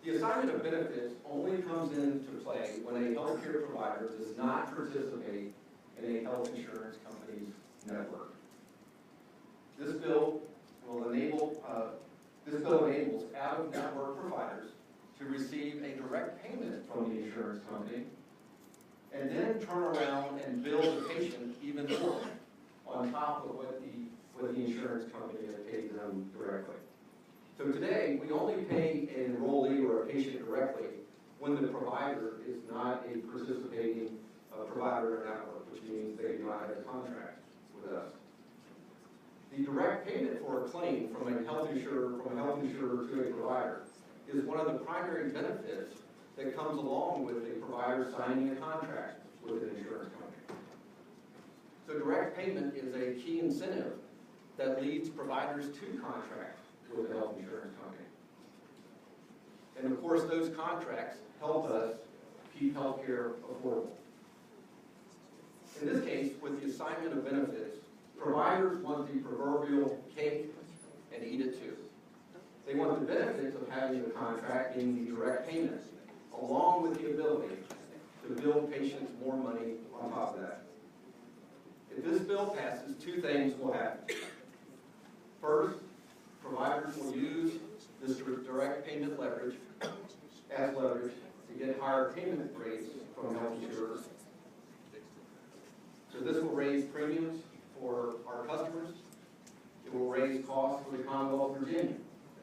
The assignment of benefits only comes into play when a healthcare provider does not participate in a health insurance company's network. This bill enables out-of-network providers to receive a direct payment from the insurance company and then turn around and bill the patient even more on top of what the insurance company has paid them directly. So today, we only pay an enrollee or a patient directly when the provider is not a participating provider in our network, which means they do not have a contract with us. The direct payment for a claim from a health insurer to a provider is one of the primary benefits that comes along with a provider signing a contract with an insurance company. So direct payment is a key incentive that leads providers to contract with a health insurance company. And of course, those contracts help us keep healthcare affordable. In this case, with the assignment of benefits, providers want the proverbial cake and eat it too. They want the benefits of having the contract being the direct payments, along with the ability to bill patients more money on top of that. If this bill passes, two things will happen. First, providers will use this direct payment leverage as leverage to get higher payment rates from health insurers. So this will raise premiums for our customers. It will raise costs for the Commonwealth of Virginia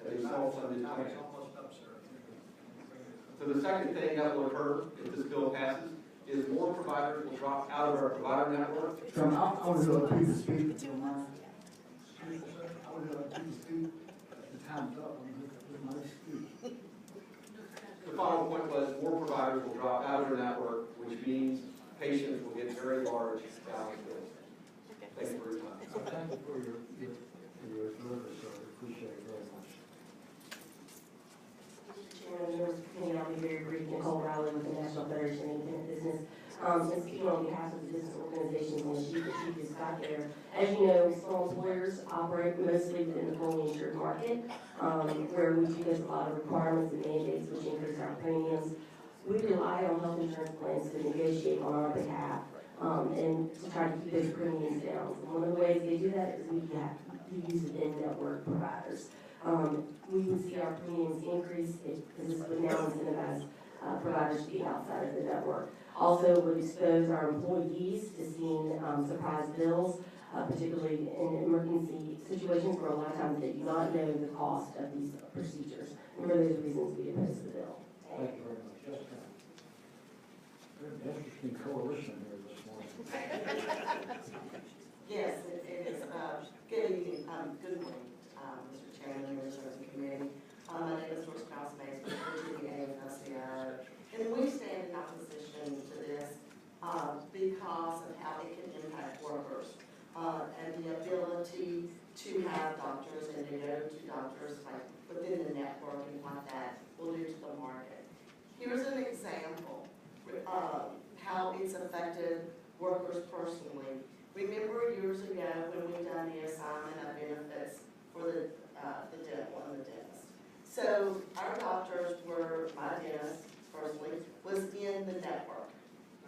as a self-funded plan. So the second thing that will occur if this bill passes is more providers will drop out of our provider network. So I want to let people speak. I want to let people speak. The time's up. The final point was more providers will drop out of our network, which means patients will get very large balance bills. Thank you for your time. Thank you for your service, sir. I appreciate it very much. Mr. Chairman, members of the committee, I'll be very brief. Nicole Riley with the National Federation of Independent Business. And speaking on behalf of the business organizations on the sheet that she just got there, as you know, small employers operate mostly within the fully insured market, where we do get a lot of requirements and mandates which increase our premiums. We rely on health insurance plans to negotiate on our behalf and to try to keep those premiums down. So one of the ways they do that is we use the in-network providers. We would see our premiums increase because this would now incentivize providers to be outside of the network. Also, would expose our employees to seeing surprise bills, particularly in emergency situations where a lot of times they do not know the cost of these procedures. And for those reasons, we oppose the bill. Thank you very much. Yes, ma'am. Very interesting coalition here this morning. Yes, it is. Good evening. Good morning, Mr. Chairman, members of the committee. My name is Doris Krause-Mays with Virginia AFL-CIO. And we stand in opposition to this because of how it can impact workers and the ability to have doctors and to go to doctors like within the network and what that will do to the market. Here's an example of how it's affected workers personally. Remember years ago when we done the assignment of benefits for the dental and the dentist. So our doctors were, my dentist personally, was in the network.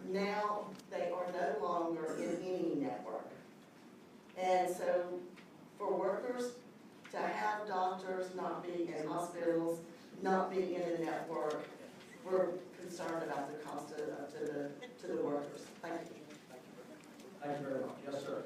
Now they are no longer in any network. And so for workers to have doctors not being in hospitals, not being in the network, we're concerned about the cost to the workers. Thank you. Thank you very much. Yes, sir.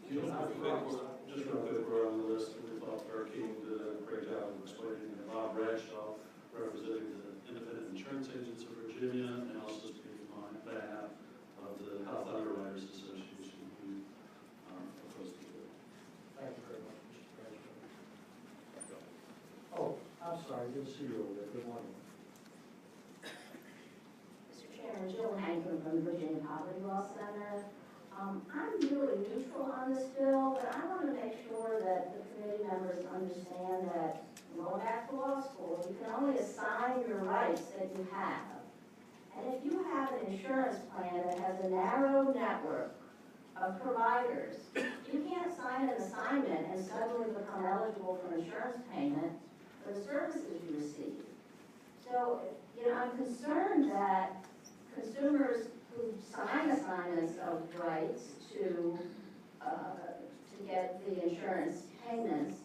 Just real quick, we're on the list. We thought Eric King did a great job of explaining. Bob Bradshaw, representing the Independent Insurance Agents of Virginia, and also speaking on behalf of the Health Underwriters Association, who opposed to it. Thank you very much, Mr. President. Oh, I'm sorry. Good to see you over there. Good morning. Mr. Chairman, Jill Hankin from the Virginia Poverty Law Center. I'm really neutral on this bill, but I want to make sure that the committee members understand that going back to law school, you can only assign your rights that you have. And if you have an insurance plan that has a narrow network of providers, you can't sign an assignment and suddenly become eligible for insurance payment for the services you receive. receive. So, I'm concerned that consumers who sign assignments of rights to get the insurance payments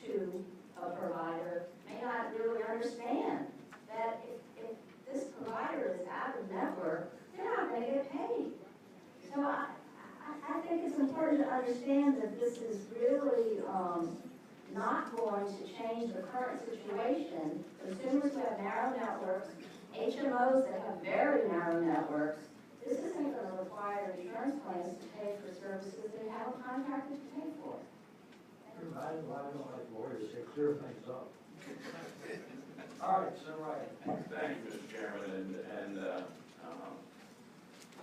to a provider may not really understand that if this provider is out of network, they're not going to get paid. So I think it's important to understand that this is really not going to change the current situation. Consumers who have narrow networks, HMOs that have very narrow networks, this isn't going to require insurance plans to pay for services they haven't contracted to pay for. I don't like lawyers, they clear things up. All right, so right. Thank you, Mr. Chairman, and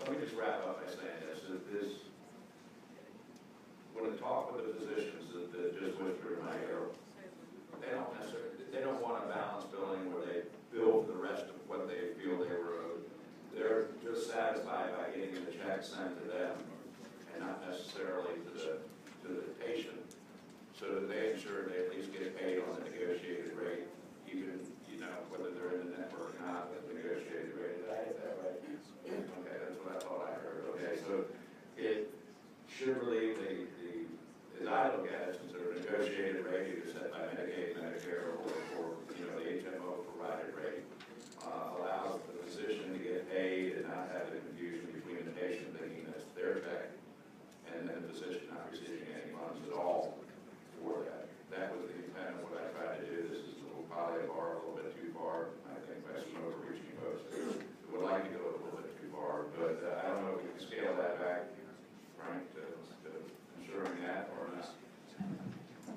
let me just wrap up by saying this, that this, when I talk with the physicians that just whispered in my ear, they don't want a balanced billing where they bill for the rest of what they feel they were owed. They're just satisfied by getting the check sent to them and not necessarily to the patient, so that they ensure they at least get paid on the negotiated rate, even, whether they're in the network or not, with the negotiated rate. Did I hit that right? Okay, that's what I thought I heard. Okay, so it should relieve as I look at it, since they're negotiated rate, either set by Medicaid, Medicare, or the HMO provided rate, allows the physician to get paid and not have the confusion between the patient thinking that's their check and then the physician not receiving any funds at all for that. That was the intent of what I tried to do. This is probably a little bit too far, I think, by some overreaching folks who would like to go a little bit too far, but I don't know if we can scale that back, Frank, to ensuring that or not.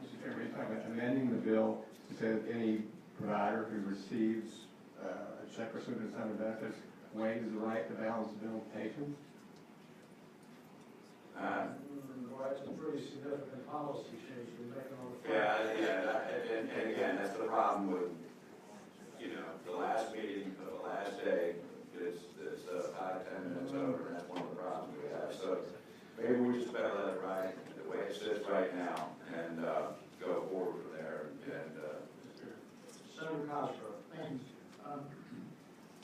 Mr. Chairman, you're talking about amending the bill to say that any provider who receives a check or certain assignment of benefits waives the right to balance the bill with patients? Well, that's a pretty significant policy change we're making on the front. Yeah, and again, that's the problem with, the last meeting of the last day is 5-10 minutes over, and that's one of the problems we have. So maybe we just better let it ride the way it sits right now and go forward from there. And Senator Cosgrove. Thank you.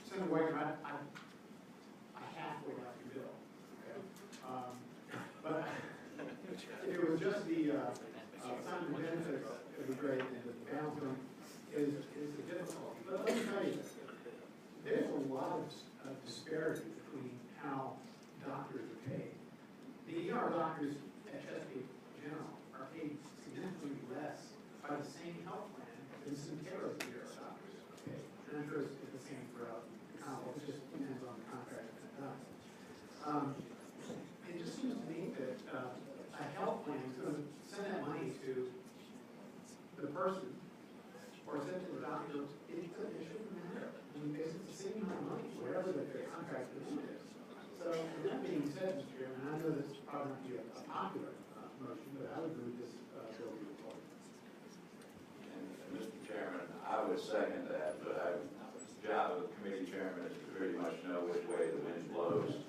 Senator Wagner, I halfway got your bill. Okay. But if it was just the assignment benefits, it would be great, and the balancing is the difficulty. But let me tell you, there's a lot of disparity between how doctors are paid. The ER doctors at Chesapeake General are paid significantly less by the same health plan than Centera's ER doctors are paid. And I'm sure it's the same throughout the complex, it just depends on the contract that's done. It just seems to me that a health plan is going to send that money to the person or send it to the doctor. It shouldn't matter. I mean, it's the same amount of money, whatever the contract is. So, with that being said, Mr. Chairman, I know this is probably not be a popular motion, but I would move this bill be reported. And Mr. Chairman, I would second that, but the job of the committee chairman is to pretty much know which way the wind blows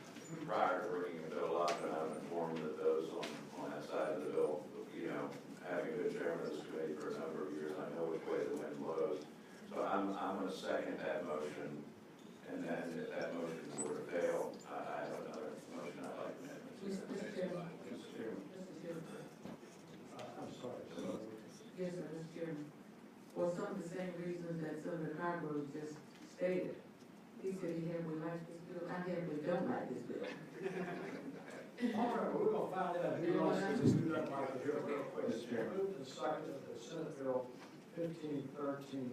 prior to bringing a bill up, and I'm informed that those on that side of the bill, having been chairman of this committee for a number of years, I know which way the wind blows. So I'm going to second that motion, and then if that motion were to fail, I have another motion I'd like to make. Mr. Chairman. I'm sorry. Yes, sir, Mr. Chairman. For some of the same reasons that Senator Carver just stated. He said he had, we like this bill, I had, we don't like this bill. All right, we're going to find out who likes this, who doesn't like it here real quick. Mr. Chairman. Moved and seconded that Senate Bill 1513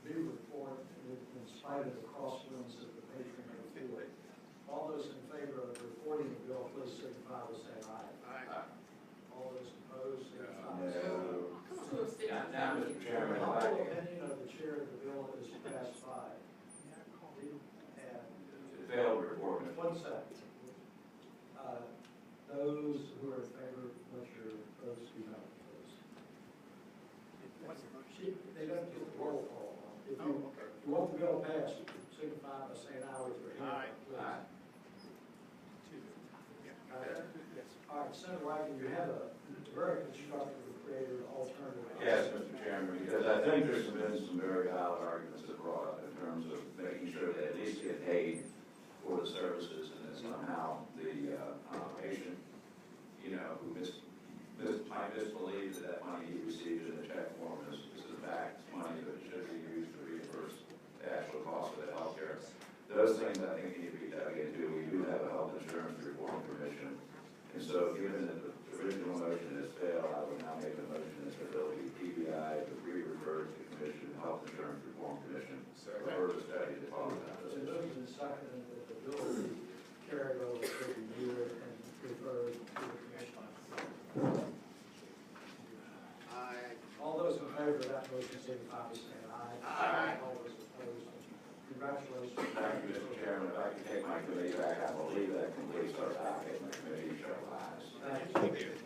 be reported in spite of the crosswinds that the patron may feel. All those in favor of reporting the bill, please signify by saying aye. Aye. All those opposed, signify by saying no. Now, Mr. Chairman, The if I humble can, opinion of the chair of the bill is passed by. it failed report, Mr. One second. Those who are in favor, let your votes be known, please. They don't get the roll call. If you want the bill passed, signify by saying aye with your hand. Please. Aye. All right, Senator Wagner, you had a very constructive created an alternative. Yes, Mr. Chairman, because I think there's been some very valid arguments that brought up in terms of making sure they at least get paid for the services, and that somehow the patient, you know, who might misbelieve that money he received in the check form is in fact money that should be used to reimburse the actual cost of the healthcare. Those things I think need to be dug into. We do have a health insurance reform commission, and so given that the original motion has failed, I would now make a motion that the bill be TBI to re-refer to the commission, Health Insurance Reform Commission, for further study to talk about this. It moved and seconded that the bill be carried over to review it and referred to the commission. All those in favor of that motion, signify by saying aye. Aye. All those opposed, congratulations. Thank you, Mr. Chairman. If I could take my committee back, I believe that completes our docket, and the committee shall rise. Thank you.